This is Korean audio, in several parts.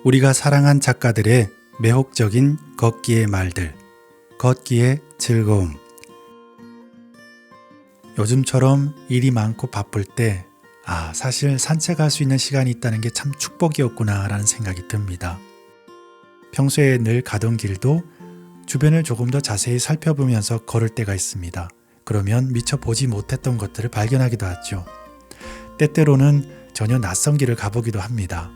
우리가 사랑한 작가들의 매혹적인 걷기의 말들, 걷기의 즐거움. 요즘처럼 일이 많고 바쁠 때 사실 산책할 수 있는 시간이 있다는 게 참 축복이었구나 라는 생각이 듭니다. 평소에 늘 가던 길도 주변을 조금 더 자세히 살펴보면서 걸을 때가 있습니다. 그러면 미처 보지 못했던 것들을 발견하기도 하죠. 때때로는 전혀 낯선 길을 가보기도 합니다.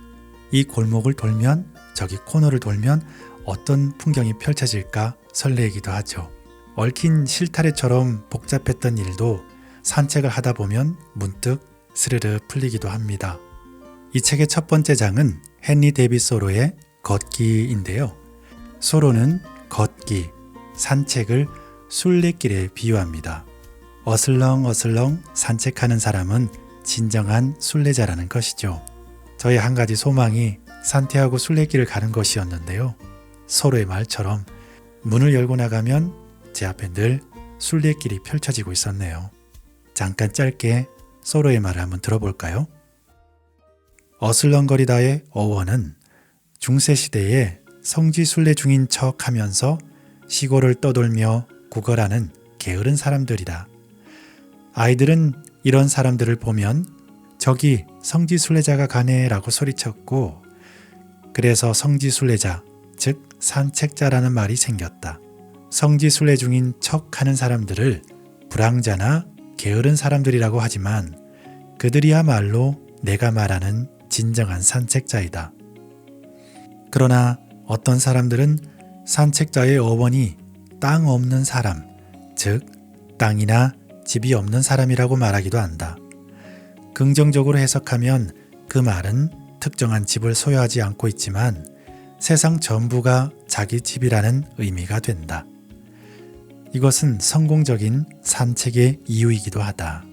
이 골목을 돌면, 저기 코너를 돌면 어떤 풍경이 펼쳐질까 설레기도 하죠. 얽힌 실타래처럼 복잡했던 일도 산책을 하다 보면 문득 스르르 풀리기도 합니다. 이 책의 첫 번째 장은 헨리 데이빗 소로의 걷기인데요. 소로는 걷기, 산책을 순례길에 비유합니다. 어슬렁어슬렁 산책하는 사람은 진정한 순례자라는 것이죠. 저의 한 가지 소망이 산티아고 순례길을 가는 것이었는데요. 소로의 말처럼 문을 열고 나가면 제 앞에 늘 순례길이 펼쳐지고 있었네요. 잠깐 짧게 소로의 말을 한번 들어볼까요? 어슬렁거리다의 어원은 중세시대에 성지 순례 중인 척하면서 시골을 떠돌며 구걸하는 게으른 사람들이다. 아이들은 이런 사람들을 보면 저기 성지 순례자가 가네 라고 소리쳤고, 그래서 성지 순례자, 즉 산책자라는 말이 생겼다. 성지 순례 중인 척하는 사람들을 불황자나 게으른 사람들이라고 하지만 그들이야말로 내가 말하는 진정한 산책자이다. 그러나 어떤 사람들은 산책자의 어원이 땅 없는 사람, 즉 땅이나 집이 없는 사람이라고 말하기도 한다. 긍정적으로 해석하면 그 말은 특정한 집을 소유하지 않고 있지만 세상 전부가 자기 집이라는 의미가 된다. 이것은 성공적인 산책의 이유이기도 하다.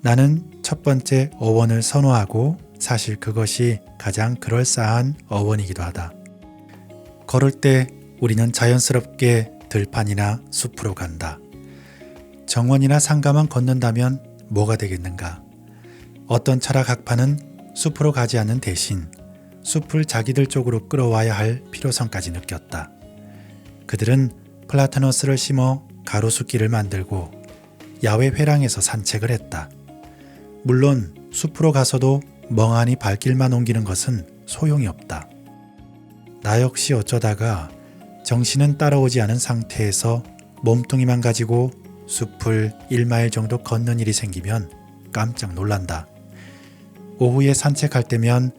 나는 첫 번째 어원을 선호하고 사실 그것이 가장 그럴싸한 어원이기도 하다. 걸을 때 우리는 자연스럽게 들판이나 숲으로 간다. 정원이나 상가만 걷는다면 뭐가 되겠는가? 어떤 철학 학파는 숲으로 가지 않는 대신 숲을 자기들 쪽으로 끌어와야 할 필요성까지 느꼈다. 그들은 플라타너스를 심어 가로수길을 만들고 야외 회랑에서 산책을 했다. 물론 숲으로 가서도 멍하니 발길만 옮기는 것은 소용이 없다. 나 역시 어쩌다가 정신은 따라오지 않은 상태에서 몸뚱이만 가지고 숲을 1마일 정도 걷는 일이 생기면 깜짝 놀란다. 오후에 산책할 때면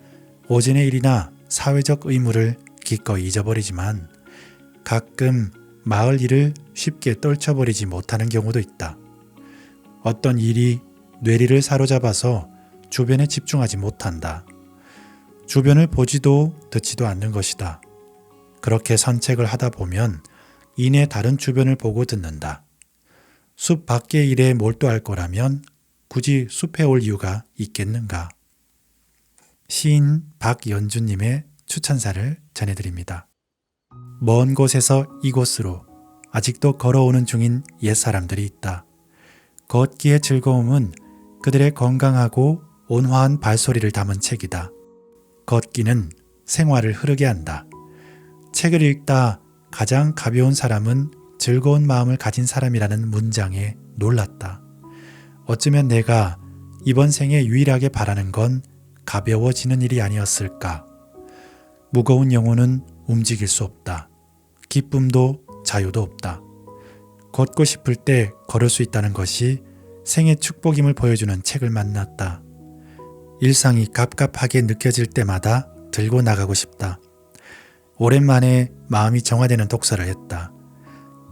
오전의 일이나 사회적 의무를 기꺼이 잊어버리지만 가끔 마을 일을 쉽게 떨쳐버리지 못하는 경우도 있다. 어떤 일이 뇌리를 사로잡아서 주변에 집중하지 못한다. 주변을 보지도 듣지도 않는 것이다. 그렇게 산책을 하다 보면 이내 다른 주변을 보고 듣는다. 숲 밖의 일에 몰두할 거라면 굳이 숲에 올 이유가 있겠는가? 시인 박연주님의 추천사를 전해드립니다. 먼 곳에서 이곳으로 아직도 걸어오는 중인 옛사람들이 있다. 걷기의 즐거움은 그들의 건강하고 온화한 발소리를 담은 책이다. 걷기는 생활을 흐르게 한다. 책을 읽다 가장 가벼운 사람은 즐거운 마음을 가진 사람이라는 문장에 놀랐다. 어쩌면 내가 이번 생에 유일하게 바라는 건 가벼워지는 일이 아니었을까. 무거운 영혼은 움직일 수 없다. 기쁨도 자유도 없다. 걷고 싶을 때 걸을 수 있다는 것이 생의 축복임을 보여주는 책을 만났다. 일상이 갑갑하게 느껴질 때마다 들고 나가고 싶다. 오랜만에 마음이 정화되는 독서를 했다.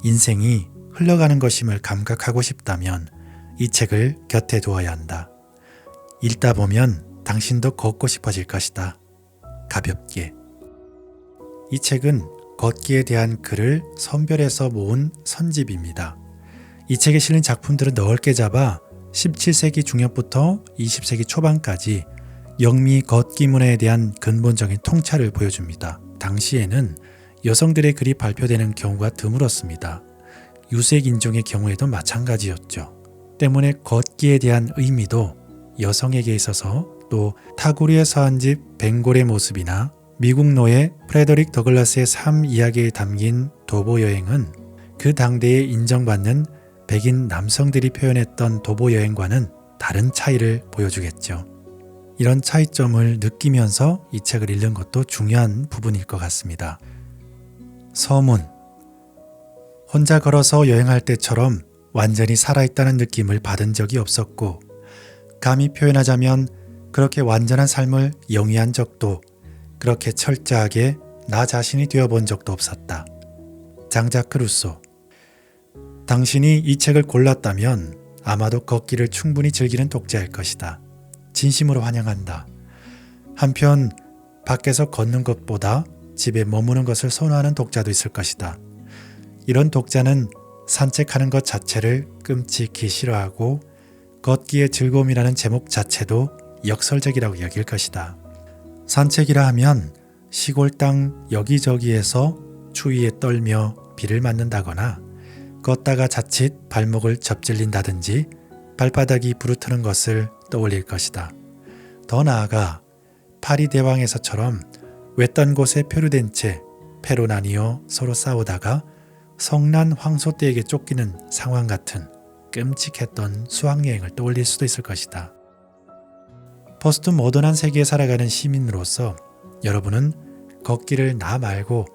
인생이 흘러가는 것임을 감각하고 싶다면 이 책을 곁에 두어야 한다. 읽다 보면 당신도 걷고 싶어질 것이다. 가볍게. 이 책은 걷기에 대한 글을 선별해서 모은 선집입니다. 이 책에 실린 작품들은 넓게 잡아 17세기 중엽부터 20세기 초반까지 영미 걷기 문화에 대한 근본적인 통찰을 보여줍니다. 당시에는 여성들의 글이 발표되는 경우가 드물었습니다. 유색 인종의 경우에도 마찬가지였죠. 때문에 걷기에 대한 의미도 여성에게 있어서 또 타구리의 서한집 벵골의 모습이나 미국 노예 프레더릭 더글라스의 삶 이야기에 담긴 도보 여행은 그 당대에 인정받는 백인 남성들이 표현했던 도보 여행과는 다른 차이를 보여주겠죠. 이런 차이점을 느끼면서 이 책을 읽는 것도 중요한 부분일 것 같습니다. 서문. 혼자 걸어서 여행할 때처럼 완전히 살아있다는 느낌을 받은 적이 없었고, 감히 표현하자면 그렇게 완전한 삶을 영위한 적도, 그렇게 철저하게 나 자신이 되어본 적도 없었다. 장자크 루소. 당신이 이 책을 골랐다면 아마도 걷기를 충분히 즐기는 독자일 것이다. 진심으로 환영한다. 한편 밖에서 걷는 것보다 집에 머무는 것을 선호하는 독자도 있을 것이다. 이런 독자는 산책하는 것 자체를 끔찍히 싫어하고 걷기의 즐거움이라는 제목 자체도 역설적이라고 여길 것이다. 산책이라 하면 시골 땅 여기저기에서 추위에 떨며 비를 맞는다거나 걷다가 자칫 발목을 접질린다든지 발바닥이 부르트는 것을 떠올릴 것이다. 더 나아가 파리 대왕에서처럼 외딴 곳에 표류된 채 패로 나뉘어 서로 싸우다가 성난 황소떼에게 쫓기는 상황 같은 끔찍했던 수학여행을 떠올릴 수도 있을 것이다. 포스트 모던한 세계에 살아가는 시민으로서 여러분은 걷기를 나 말고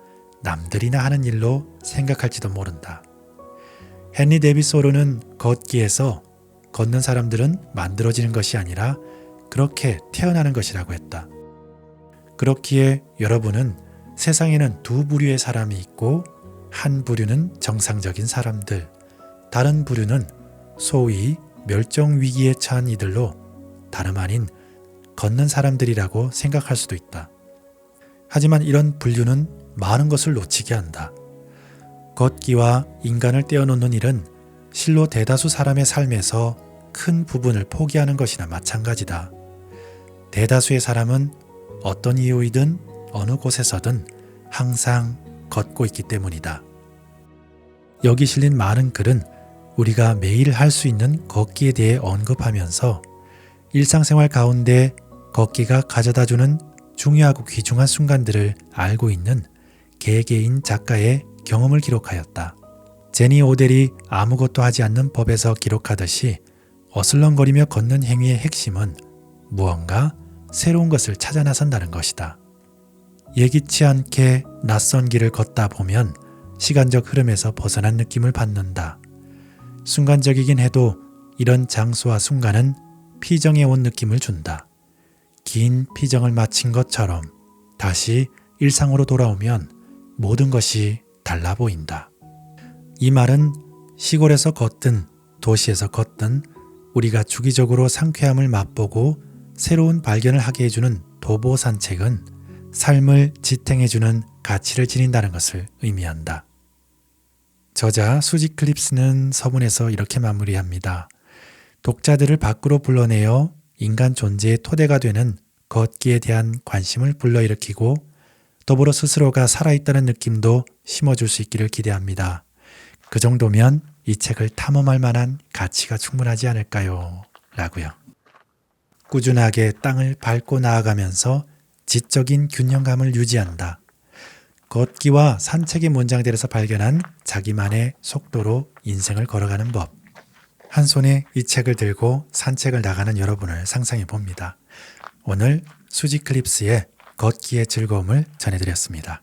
남들이나 하는 일로 생각할지도 모른다. 헨리 데이비스 호르는 걷기에서 걷는 사람들은 만들어지는 것이 아니라 그렇게 태어나는 것이라고 했다. 그렇기에 여러분은 세상에는 두 부류의 사람이 있고 한 부류는 정상적인 사람들, 다른 부류는 소위 멸종 위기에 처한 이들로 다름 아닌 걷는 사람들이라고 생각할 수도 있다. 하지만 이런 분류는 많은 것을 놓치게 한다. 걷기와 인간을 떼어놓는 일은 실로 대다수 사람의 삶에서 큰 부분을 포기하는 것이나 마찬가지다. 대다수의 사람은 어떤 이유이든 어느 곳에서든 항상 걷고 있기 때문이다. 여기 실린 많은 글은 우리가 매일 할 수 있는 걷기에 대해 언급하면서 일상생활 가운데 걷기가 가져다주는 중요하고 귀중한 순간들을 알고 있는 개개인 작가의 경험을 기록하였다. 제니 오델이 아무것도 하지 않는 법에서 기록하듯이 어슬렁거리며 걷는 행위의 핵심은 무언가 새로운 것을 찾아 나선다는 것이다. 예기치 않게 낯선 길을 걷다 보면 시간적 흐름에서 벗어난 느낌을 받는다. 순간적이긴 해도 이런 장소와 순간은 피정해 온 느낌을 준다. 긴 피정을 마친 것처럼 다시 일상으로 돌아오면 모든 것이 달라 보인다. 이 말은 시골에서 걷든 도시에서 걷든 우리가 주기적으로 상쾌함을 맛보고 새로운 발견을 하게 해주는 도보 산책은 삶을 지탱해주는 가치를 지닌다는 것을 의미한다. 저자 수지 클립스는 서문에서 이렇게 마무리합니다. 독자들을 밖으로 불러내어 인간 존재의 토대가 되는 걷기에 대한 관심을 불러일으키고 더불어 스스로가 살아있다는 느낌도 심어줄 수 있기를 기대합니다. 그 정도면 이 책을 탐험할 만한 가치가 충분하지 않을까요? 라고요. 꾸준하게 땅을 밟고 나아가면서 지적인 균형감을 유지한다. 걷기와 산책의 문장들에서 발견한 자기만의 속도로 인생을 걸어가는 법. 한 손에 이 책을 들고 산책을 나가는 여러분을 상상해 봅니다. 오늘 수지 클립스의 걷기의 즐거움을 전해드렸습니다.